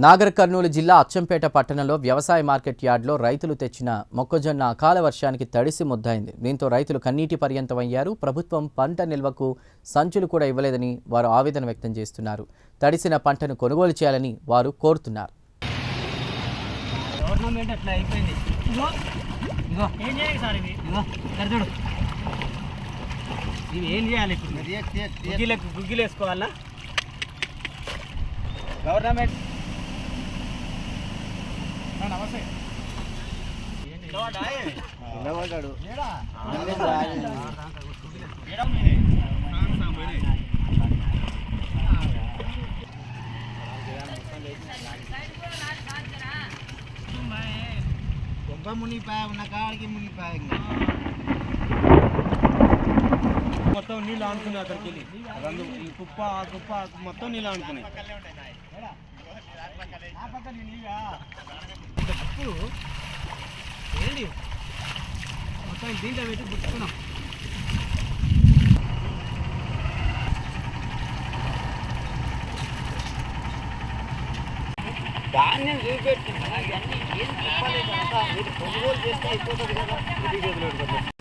నాగర్ కర్నూలు జిల్లా అచ్చంపేట పట్టణంలో వ్యవసాయ మార్కెట్ యార్డ్లో రైతులు తెచ్చిన మొక్కజొన్న అకాల వర్షానికి తడిసి ముద్దయింది. దీంతో రైతులు కన్నీటి పర్యంతమయ్యారు. ప్రభుత్వం పంట నిల్వకు సంచులు కూడా ఇవ్వలేదని వారు ఆవేదన వ్యక్తం చేస్తున్నారు. తడిసిన పంటను కొనుగోలు చేయాలని వారు కోరుతున్నారు. నమస్తే మునిగిపోయా ఉన్న కాడికి మునిగిపోయా మొత్తం నీళ్ళు ఆనుకున్నాయి. అక్కడికి వెళ్ళి ఈ కుప్ప ఆ కుప్ప మొత్తం నీళ్ళు ఆనుకున్నాయి. ఏంటి మొత్తం దీంట్లో పెట్టి గుర్తుకున్నాం. ధాన్యం చూపెట్టి కొనుగోలు చేస్తే అయిపోతుంది కదా.